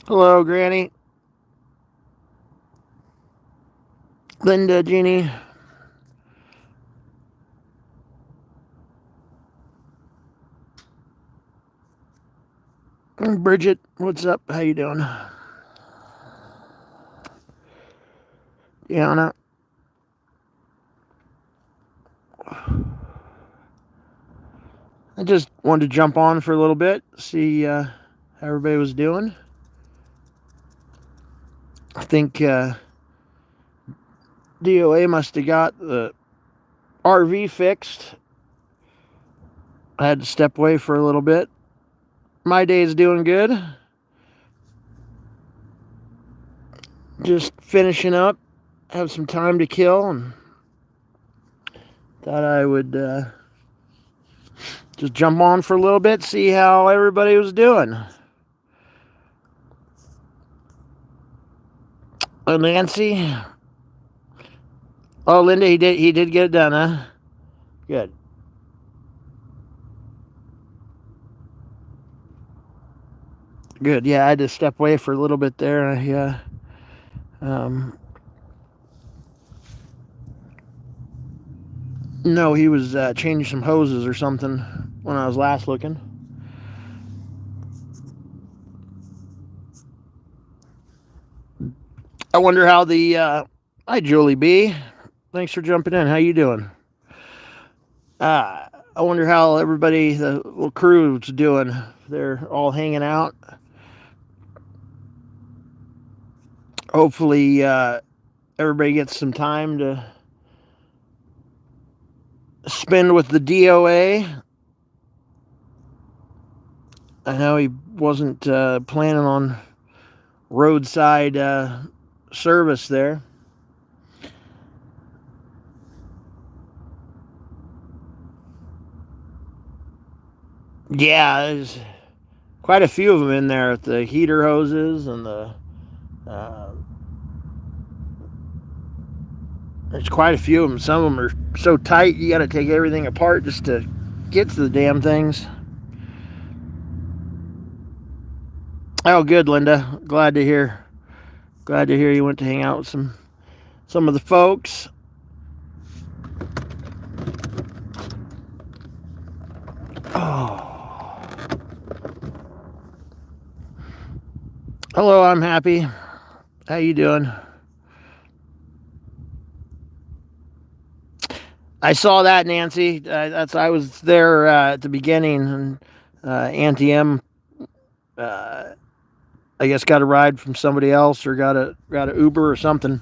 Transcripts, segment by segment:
Hello, Granny, Linda, Jeannie, Bridget. What's up? How you doing? Deanna. I just wanted to jump on for a little bit, see how everybody was doing. I think DOA must have got the RV fixed. I had to step away for a little bit. My day is doing good. Just finishing up. Have some time to kill, and thought I would just jump on for a little bit, see how everybody was doing. Nancy. Oh, Linda, he did get it done, huh? Good. Good. Yeah, I had to step away for a little bit there. Yeah. No, he was changing some hoses or something when I was last looking. I wonder how the. Hi, Julie B. Thanks for jumping in. How you doing? I wonder how everybody, the little crew's doing. They're all hanging out. Hopefully, everybody gets some time to spend with the DOA. I know he wasn't planning on roadside service there. Yeah, there's quite a few of them in there with the heater hoses and the. Uh, there's quite a few of them. Some of them are so tight you got to take everything apart just to get to the damn things. Oh, good, Linda. Glad to hear. Glad to hear you went to hang out with some of the folks. Oh, hello. I'm happy. How you doing? I saw that, Nancy. I was there at the beginning, and Auntie M, uh, I guess, got a ride from somebody else or got a Uber or something,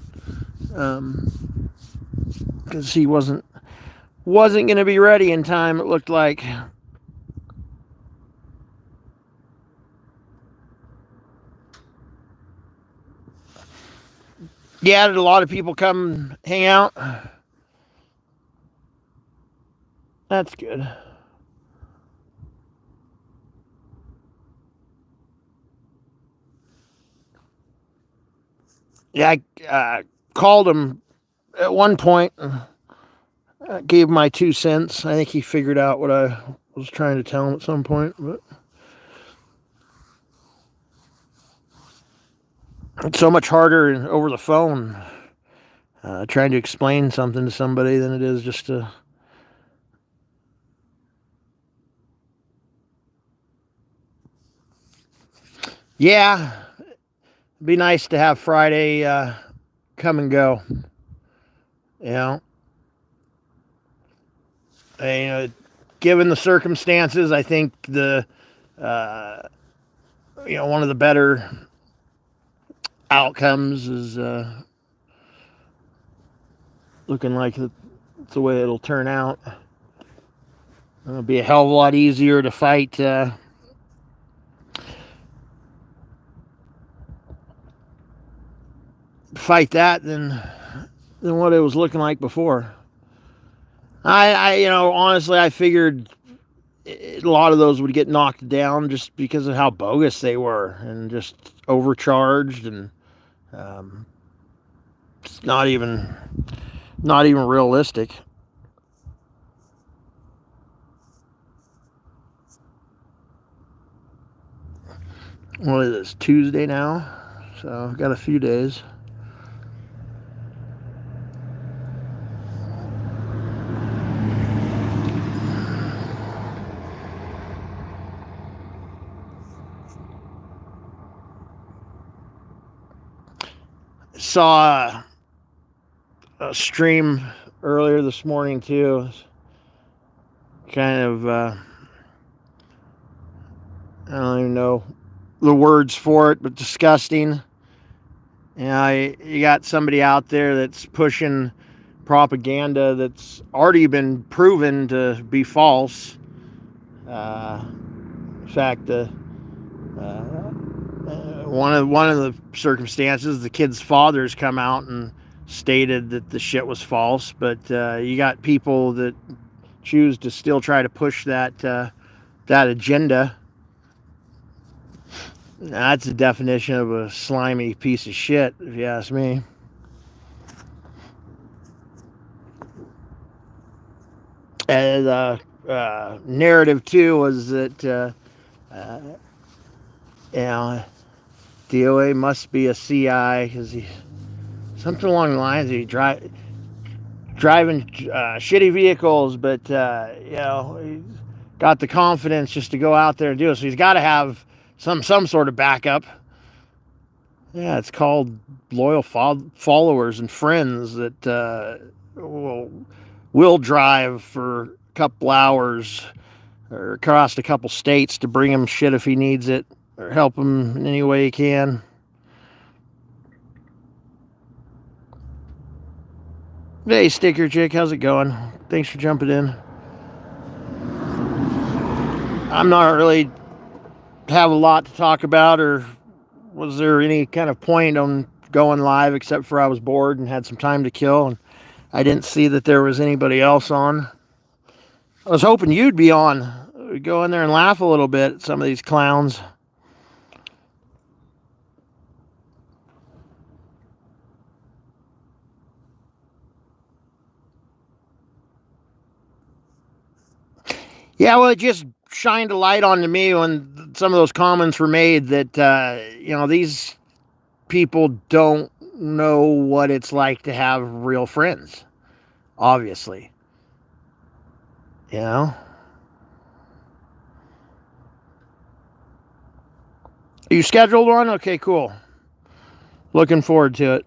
because he wasn't going to be ready in time. It looked like. Yeah, did a lot of people come hang out? That's good. Yeah, I called him at one point. Gave my 2 cents. I think he figured out what I was trying to tell him at some point. But it's so much harder over the phone trying to explain something to somebody than it is just to. Yeah, it'd be nice to have Friday come and go. You know, given the circumstances, I think uh, one of the better outcomes is looking like the way it'll turn out. It'll be a hell of a lot easier to fight that than what it was looking like before. Honestly, I figured a lot of those would get knocked down just because of how bogus they were and just overcharged, and it's not even realistic. What is this, Tuesday now? So I've got a few days. Saw a stream earlier this morning too. Kind of, I don't even know the words for it, but disgusting. You got somebody out there that's pushing propaganda that's already been proven to be false. In fact, one of the circumstances, the kid's father's come out and stated that the shit was false. But you got people that choose to still try to push that agenda. That's the definition of a slimy piece of shit, if you ask me. And the narrative too was that DOA must be a CI because he something along the lines he driving shitty vehicles, but he got the confidence just to go out there and do it. So he's got to have some sort of backup. Yeah, it's called loyal followers and friends that will drive for a couple hours or across a couple states to bring him shit if he needs it or help him in any way he can. Hey, Sticker Chick, how's it going? Thanks for jumping in. I'm not really have a lot to talk about, or was there any kind of point on going live except for I was bored and had some time to kill and I didn't see that there was anybody else on. I was hoping you'd be on. We'd go in there and laugh a little bit at some of these clowns. Yeah, well, it just shined a light on to me when some of those comments were made that, these people don't know what it's like to have real friends, obviously. Are you scheduled one? Okay, cool. Looking forward to it.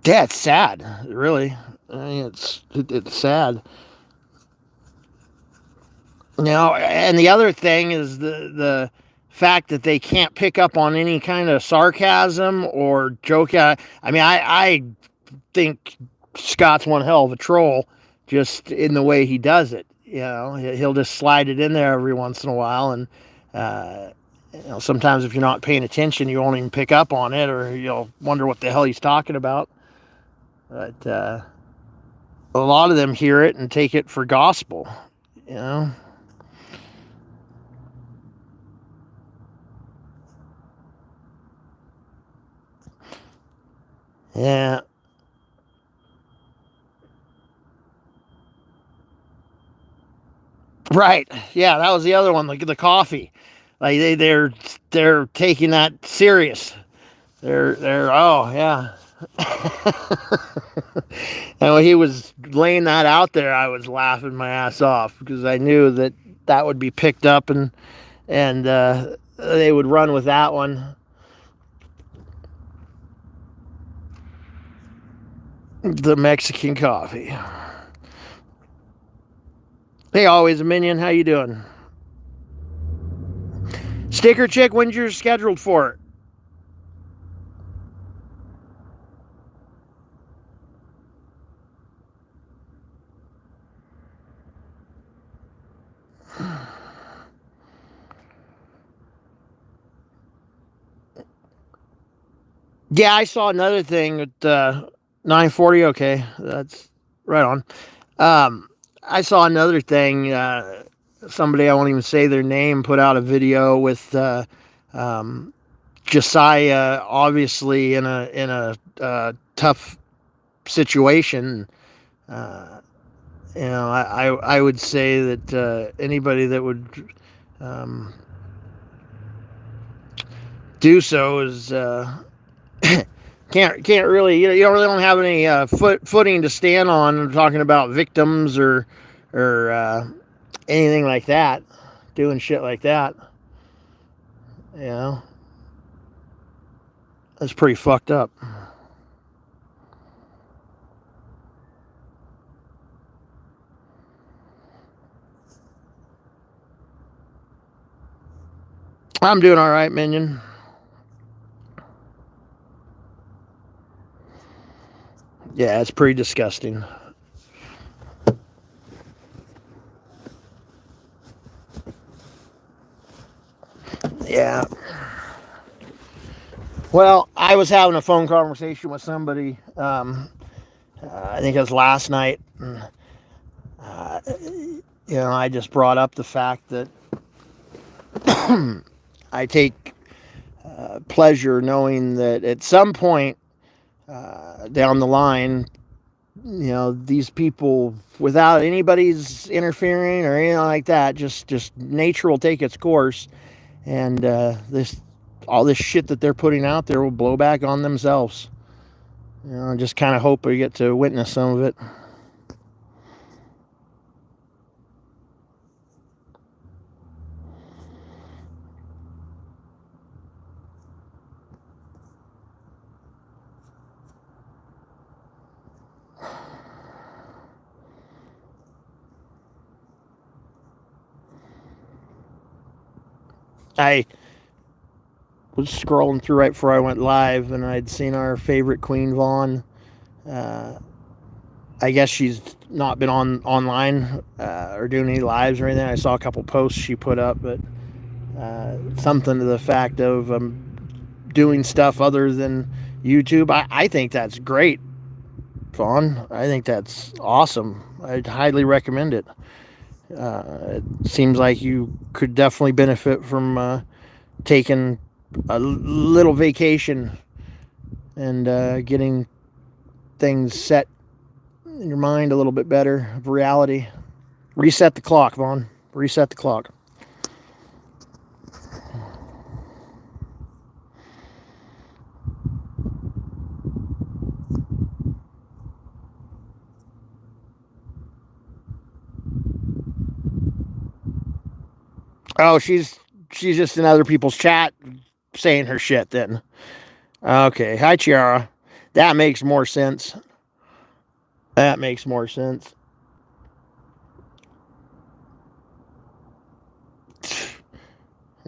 Yeah, it's sad, really. I mean, it's sad. And the other thing is the fact that they can't pick up on any kind of sarcasm or joke. I think Scott's one hell of a troll, just in the way he does it. He'll just slide it in there every once in a while, and sometimes if you're not paying attention, you won't even pick up on it, or you'll wonder what the hell he's talking about. But a lot of them hear it and take it for gospel. Yeah. Right. Yeah, that was the other one, like the coffee. Like they're taking that serious. They're oh yeah. And when he was laying that out there, I was laughing my ass off because I knew that would be picked up and they would run with that one. The Mexican coffee. Hey, always a minion. How you doing? Sticker Chick, when's your scheduled for it? Yeah, I saw another thing at 9:40. Okay, that's right on. I saw another thing. Somebody, I won't even say their name, put out a video with Josiah, obviously in a tough situation, I would say that anybody that would um, do so is can't really you don't really don't have any footing to stand on talking about victims or anything like that, doing shit like that. You know, that's pretty fucked up. I'm doing all right, Minion. Yeah, it's pretty disgusting. Yeah. Well, I was having a phone conversation with somebody. I think it was last night. And, I just brought up the fact that I take pleasure knowing that at some point down the line, these people, without anybody's interfering or anything like that, just nature will take its course, and all this shit that they're putting out there will blow back on themselves. I just kind of hope we get to witness some of it. I was scrolling through right before I went live, and I'd seen our favorite Queen Vaughn. I guess she's not been online or doing any lives or anything. I saw a couple posts she put up, but something to the fact of doing stuff other than YouTube. I think that's great, Vaughn. I think that's awesome. I'd highly recommend it. It seems like you could definitely benefit from taking a little vacation and getting things set in your mind a little bit better of reality. Reset the clock, Vaughn. Reset the clock. Oh, she's just in other people's chat saying her shit then. Okay. Hi, Chiara. That makes more sense. That makes more sense.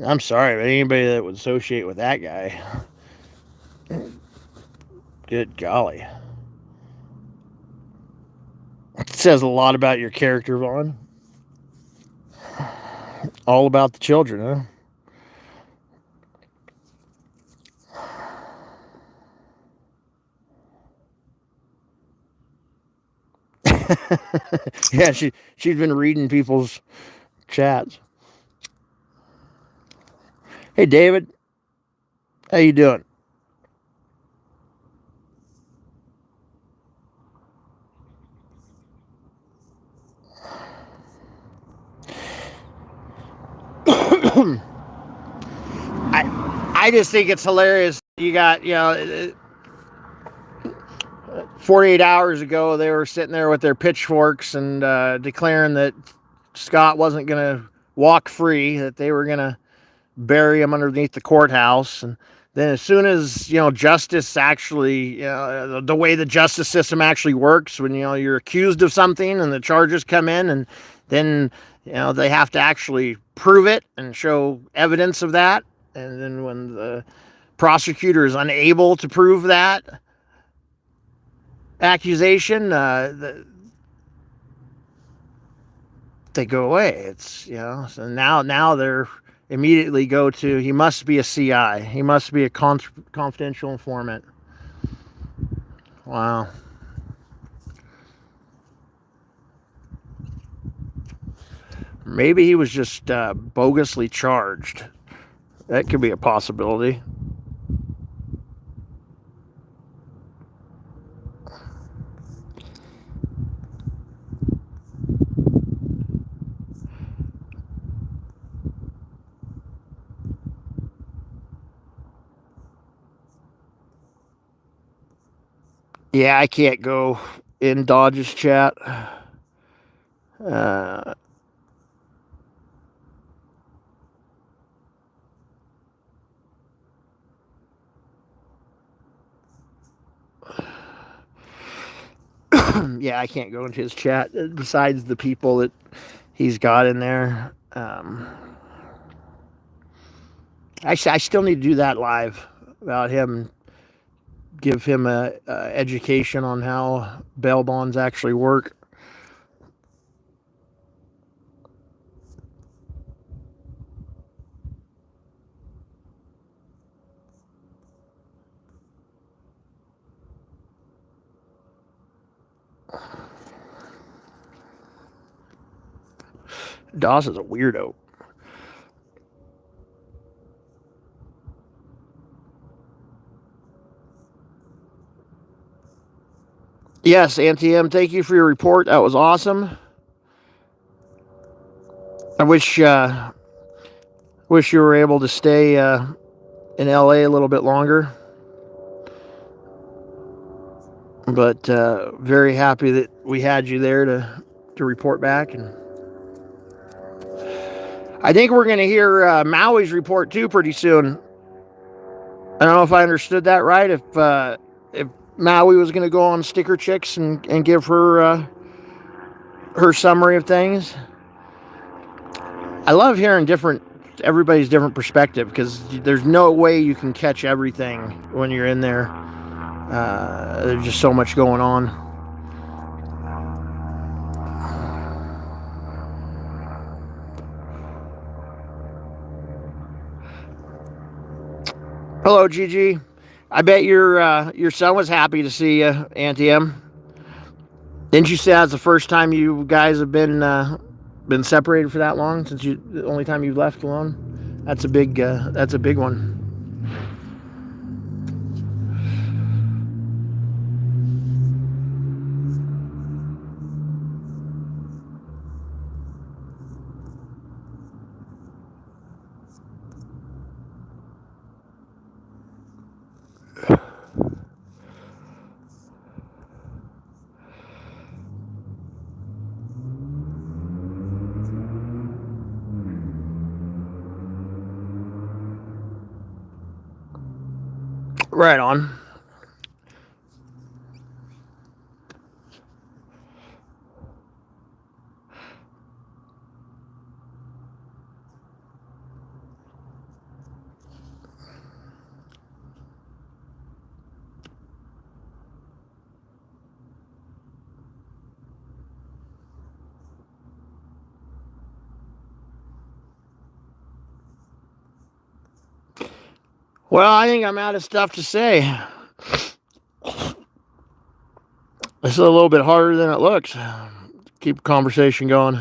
I'm sorry, but anybody that would associate with that guy, good golly. It says a lot about your character, Vaughn. All about the children, huh? Yeah, she's been reading people's chats. Hey, David, how you doing? I just think it's hilarious. You got 48 hours ago they were sitting there with their pitchforks and declaring that Scott wasn't going to walk free, that they were going to bury him underneath the courthouse. And then as soon as justice actually, the way the justice system actually works, when you're accused of something and the charges come in, and then they have to actually prove it and show evidence of that, and then when the prosecutor is unable to prove that accusation, they go away. It's so now they're immediately go to, he must be a CI. He must be a confidential informant. Wow. Maybe he was just bogusly charged. That could be a possibility. Yeah, I can't go in Dodge's chat. Uh, yeah, I can't go into his chat besides the people that he's got in there. I still need to do that live about him, give him a education on how bail bonds actually work. Doss is a weirdo. Yes, Auntie M, thank you for your report. That was awesome. I wish you were able to stay in LA a little bit longer. But very happy that we had you there to report back. And I think we're going to hear Maui's report too pretty soon. I don't know if I understood that right. If Maui was going to go on Sticker Chicks and give her her summary of things. I love hearing everybody's different perspective, because there's no way you can catch everything when you're in there. There's just so much going on. Hello, Gigi. I bet your son was happy to see you, Auntie M. Didn't you say that's the first time you guys have been separated for that long? Since the only time you left alone? That's a big one. Right on. Well, I think I'm out of stuff to say. It's a little bit harder than it looks. Keep the conversation going.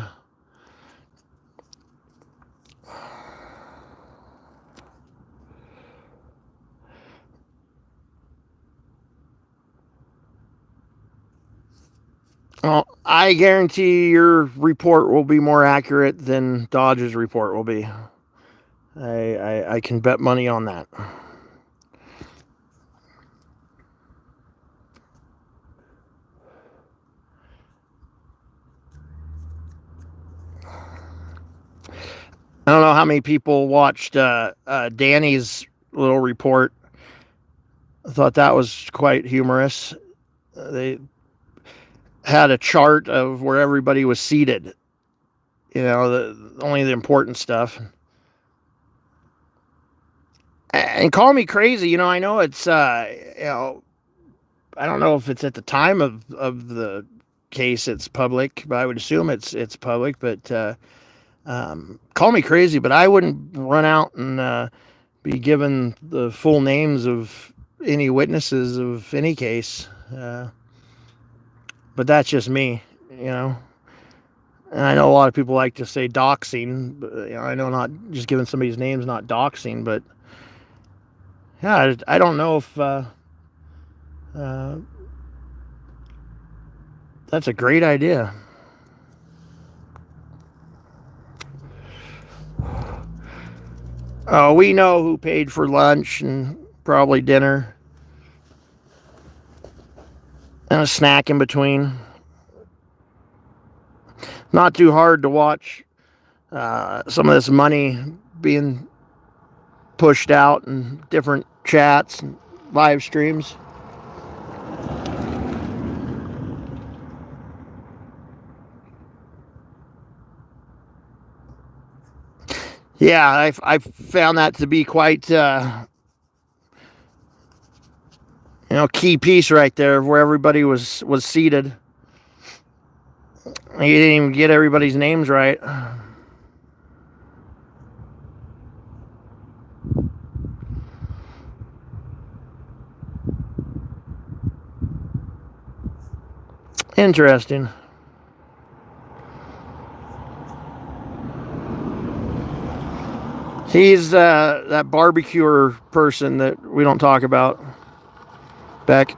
Well, I guarantee your report will be more accurate than Dodge's report will be. I can bet money on that. I don't know how many people watched Danny's little report. I thought that was quite humorous. They had a chart of where everybody was seated. You know, only the important stuff. And call me crazy. You know, I know it's you know, I don't know if it's at the time of the case it's public, but I would assume it's public. But call me crazy, but I wouldn't run out and be given the full names of any witnesses of any case. But that's just me, you know. And I know a lot of people like to say doxing, but you know, I know not just giving somebody's name's not doxing, but yeah, I don't know if that's a great idea. Oh, we know who paid for lunch and probably dinner. and a snack in between. Not too hard to watch some of this money being pushed out in different chats and live streams. Yeah, I found that to be quite key piece right there where everybody was seated. You didn't even get everybody's names right. Interesting. He's that barbecuer person that we don't talk about. Beck.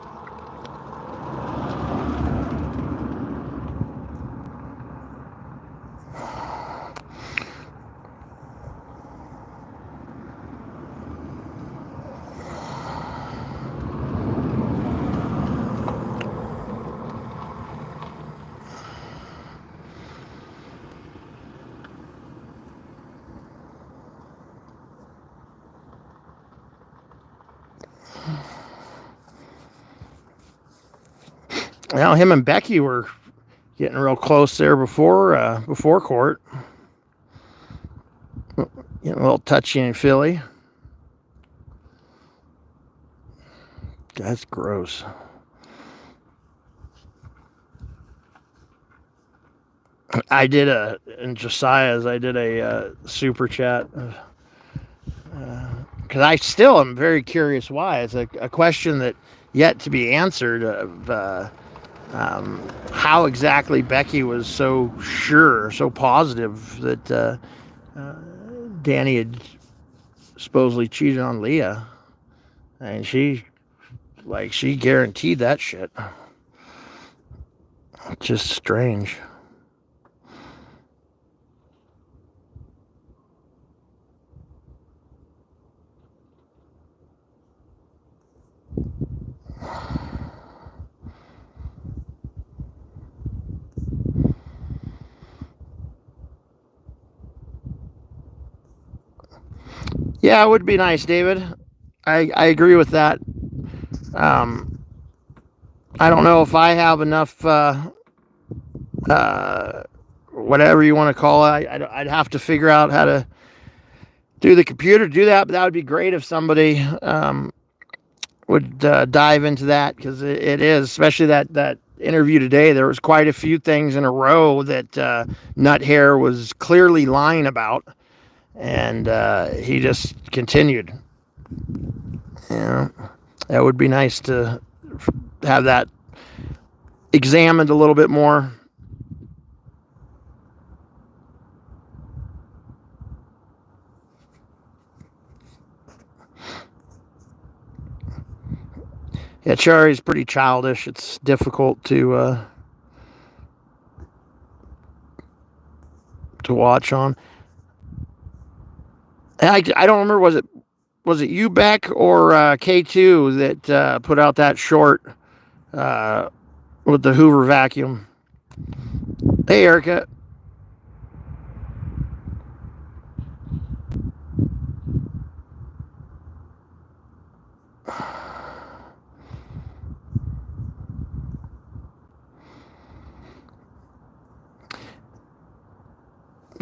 Now him and Becky were getting real close there before court. Getting a little touchy and feely. That's gross. I did in Josiah's. I did a super chat because I still am very curious why. It's a question that yet to be answered of how exactly Becky was so sure, so positive that Danny had supposedly cheated on Leah, and she guaranteed that shit. Just strange. Yeah, it would be nice, David. I agree with that. I don't know if I have enough, whatever you want to call it. I'd have to figure out how to do the computer to do that, but that would be great if somebody would dive into that, because it is, especially that interview today. There was quite a few things in a row that Nut Hair was clearly lying about, and he just continued. That would be nice to have that examined a little bit more. Yeah, Charlie's pretty childish. It's difficult to watch on. And I don't remember, was it you, Beck, or K2 that put out that short with the Hoover vacuum? Hey, Erica.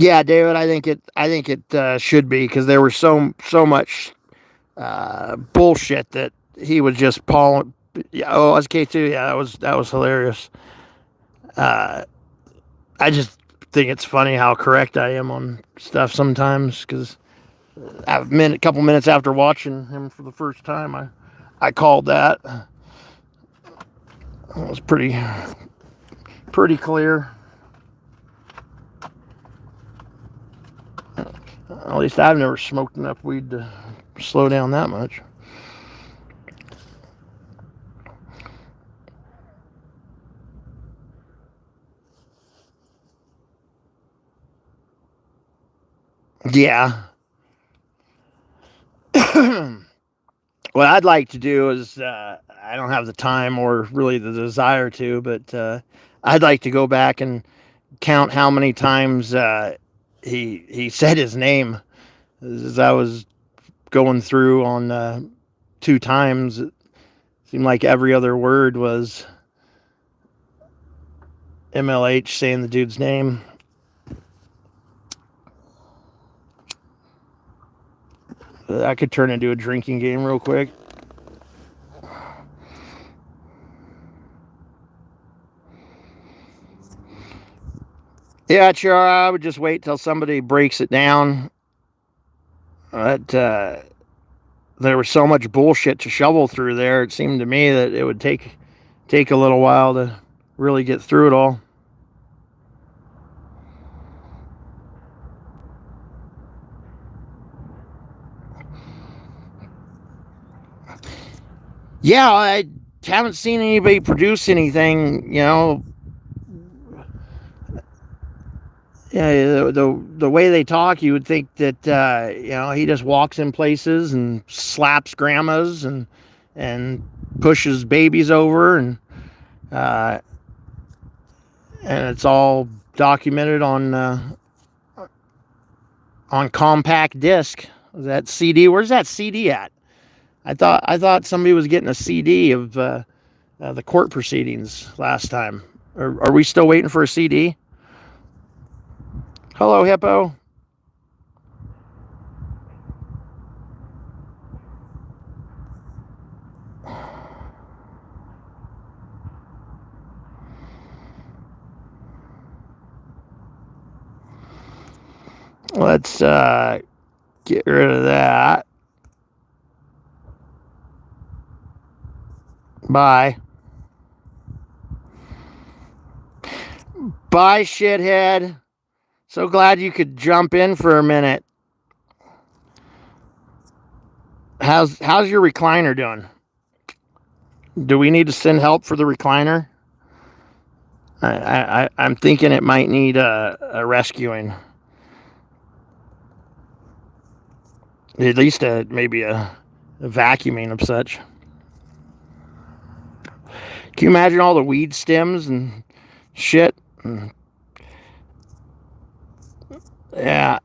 Yeah, David, I think it should be, because there was so much bullshit that he was just pulling. Yeah, oh, as K2, yeah, that was hilarious. I just think it's funny how correct I am on stuff sometimes, because a couple minutes after watching him for the first time, I called that. It was pretty clear. At least I've never smoked enough weed to slow down that much. Yeah. what I'd like to do is I don't have the time or really the desire to, but I'd like to go back and count how many times he said his name. As I was going through on 2 times, it seemed like every other word was MLH saying the dude's name. I could turn into a drinking game real quick. Yeah, sure. I would just wait till somebody breaks it down. But there was so much bullshit to shovel through there. It seemed to me that it would take a little while to really get through it all. Yeah, I haven't seen anybody produce anything. Yeah, the way they talk, you would think that he just walks in places and slaps grandmas and pushes babies over uh, and it's all documented on compact disc. That CD, where's that CD at? I thought somebody was getting a CD of the court proceedings last time. Are we still waiting for a CD? Hello, Hippo. Let's get rid of that. Bye. Bye, shithead. So glad you could jump in for a minute. How's your recliner doing? Do we need to send help for the recliner? I'm thinking it might need a rescuing. At least maybe a vacuuming of such. Can you imagine all the weed stems and shit? Yeah.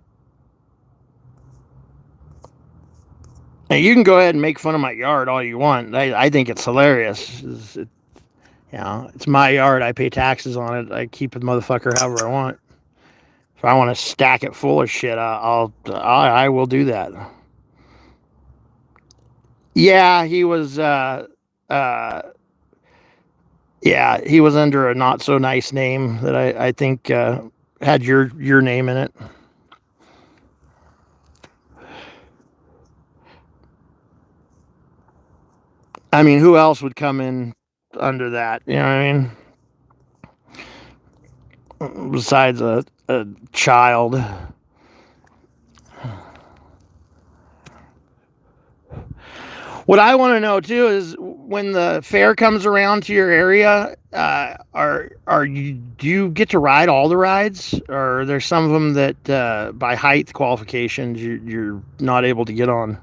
And you can go ahead and make fun of my yard all you want. I think it's hilarious. It's my yard. I pay taxes on it. I keep the motherfucker however I want. If I want to stack it full of shit, I will do that. Yeah, he was. Yeah, he was under a not so nice name that I think had your name in it. I mean, who else would come in under that? You know what I mean? Besides a child. What I want to know too is when the fair comes around to your area, do you get to ride all the rides, or are there some of them that by height qualifications you're not able to get on?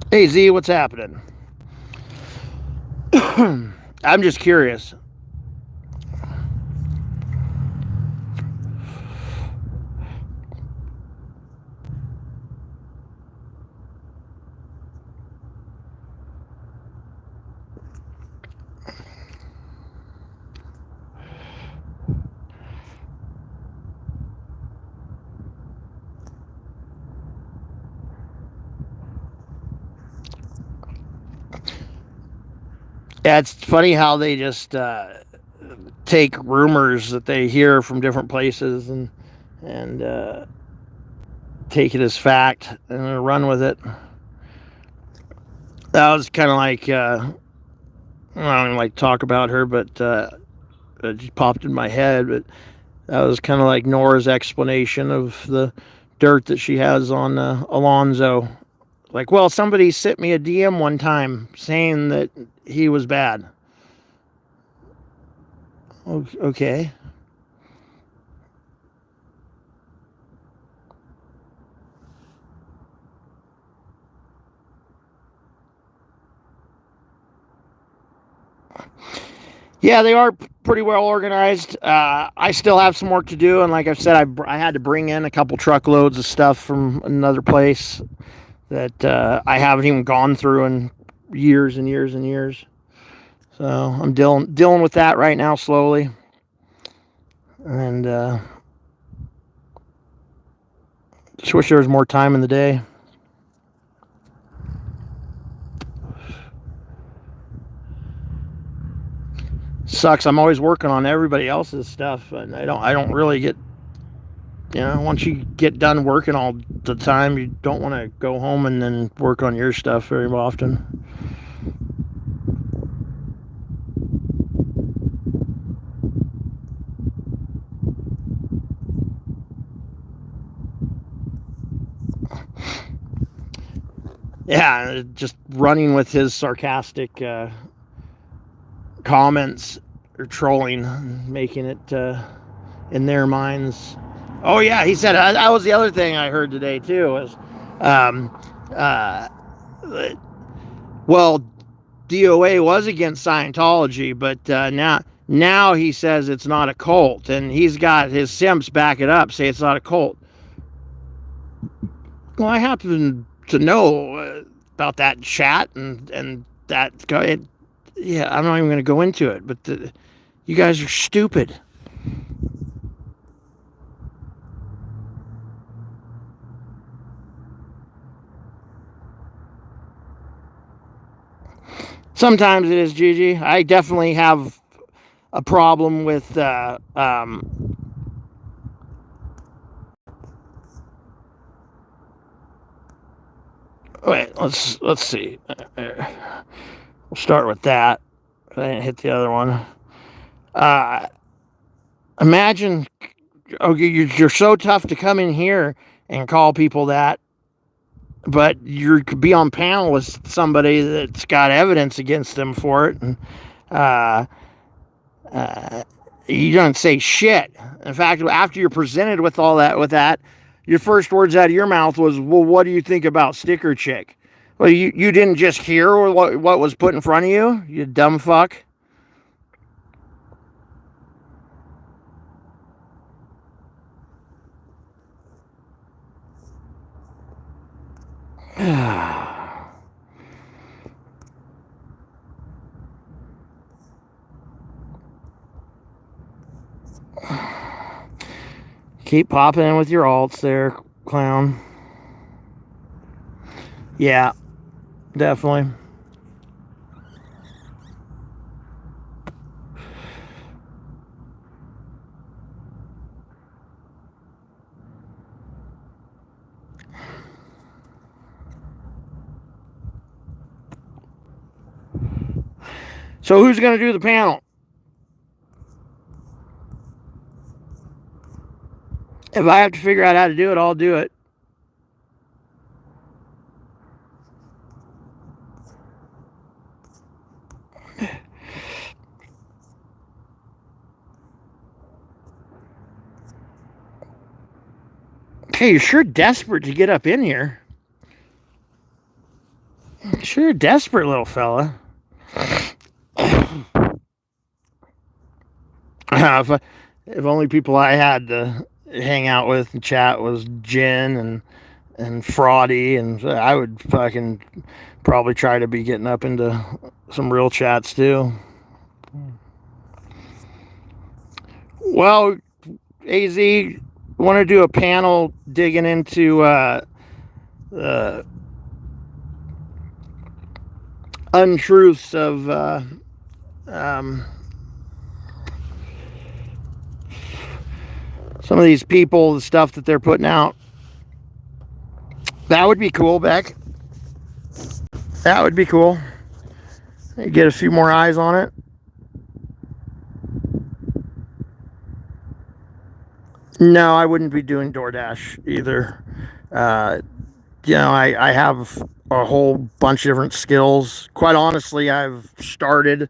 Hey Z, what's happening? I'm just curious. Yeah, it's funny how they just take rumors that they hear from different places and take it as fact and run with it. That was kind of like I don't even like talk about her, but it just popped in my head. But that was kind of like Nora's explanation of the dirt that she has on Alonzo. Like, well, somebody sent me a DM one time saying that he was bad. Okay. Yeah, they are pretty well organized. I still have some work to do, and like I've said, I had to bring in a couple truckloads of stuff from another place that I haven't even gone through in years and years and years. So I'm dealing with that right now slowly, and just wish there was more time in the day. Sucks. I'm always working on everybody else's stuff, and I don't really get. Once you get done working all the time, you don't want to go home and then work on your stuff very often. Yeah, just running with his sarcastic comments or trolling, making it in their minds. Oh yeah, he said that was the other thing I heard today too. Was, um, uh, well, DOA was against Scientology, but now he says it's not a cult, and he's got his simps back it up, say it's not a cult. Well, I happen to know about that chat and that. Yeah, I'm not even going to go into it, but you guys are stupid. Sometimes it is, Gigi. I definitely have a problem with wait, let's see. We'll start with that. I didn't hit the other one. Imagine, you're so tough to come in here and call people that, but you could be on panel with somebody that's got evidence against them for it, and you don't say shit. In fact, after you're presented with all that, your first words out of your mouth was, "Well, what do you think about Sticker Chick?" Well, you didn't just hear what was put in front of you, you dumb fuck. Keep popping in with your alts there, clown. Yeah, definitely. So who's going to do the panel? If I have to figure out how to do it, I'll do it. Hey, you're sure desperate to get up in here. Sure desperate, little fella. If only people I had to hang out with and chat was Jen and Fraudy, and I would fucking probably try to be getting up into some real chats too. Well, AZ, want to do a panel digging into untruths of some of these people, the stuff that they're putting out. That would be cool, Beck. That would be cool. Get a few more eyes on it. No, I wouldn't be doing DoorDash either. I have a whole bunch of different skills. Quite honestly, I've started,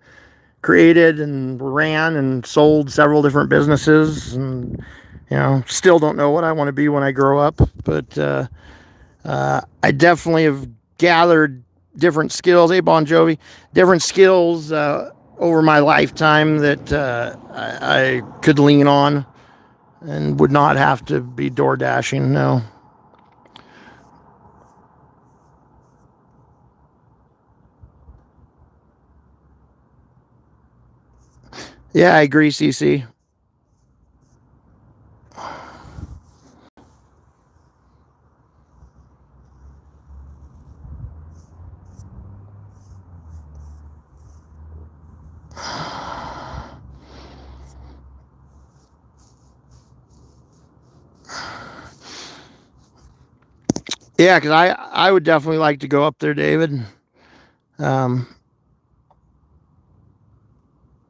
created, and ran and sold several different businesses, and still don't know what I want to be when I grow up. But I definitely have gathered different skills. Hey, Bon Jovi, different skills over my lifetime that I could lean on and would not have to be door dashing. No. Yeah, I agree, CC. Yeah, because I would definitely like to go up there, David. Um,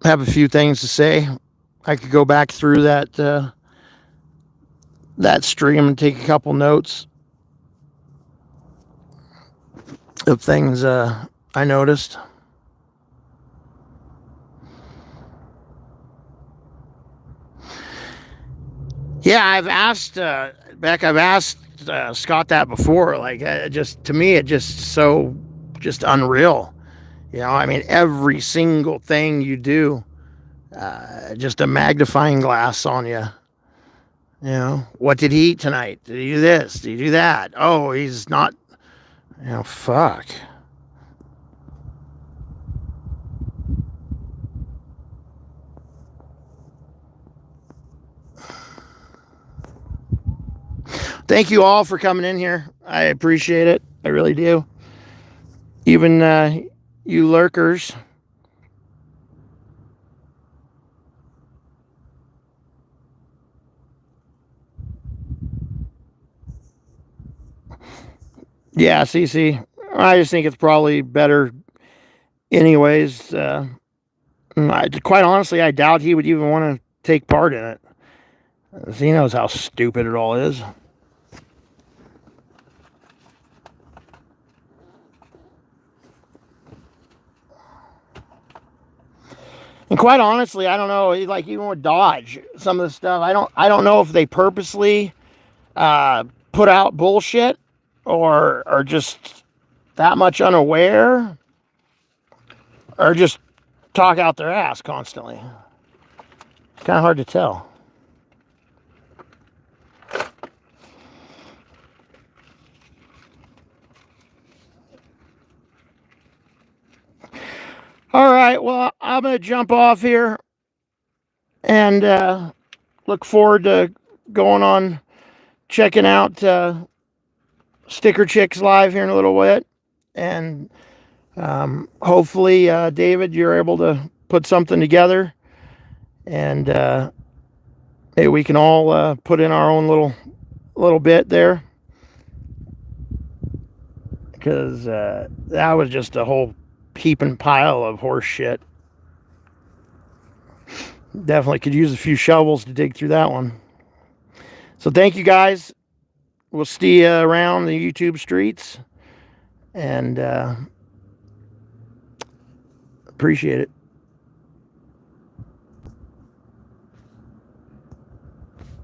have a few things to say. I could go back through that stream and take a couple notes of things I noticed. Yeah, I've asked Beck. I've asked Scott that before. Like, just to me, it just unreal. You know, I mean, every single thing you do, just a magnifying glass on you. You know, what did he eat tonight? Did he do this? Did he do that? Oh, he's not. You know, fuck. Thank you all for coming in here. I appreciate it. I really do. Even you lurkers. Yeah, CC. I just think it's probably better, anyways. Quite honestly, I doubt he would even want to take part in it. He knows how stupid it all is. And quite honestly, I don't know. Like even with Dodge, some of the stuff, I don't know if they purposely put out bullshit or are just that much unaware or just talk out their ass constantly. It's kind of hard to tell. All right, well, I'm going to jump off here and look forward to going on checking out Sticker Chicks live here in a little bit. And hopefully, David, you're able to put something together and maybe we can all put in our own little bit there. Because that was just a whole heaping pile of horse shit. Definitely could use a few shovels to dig through that one. So thank you guys. We'll see you around the YouTube streets and appreciate it.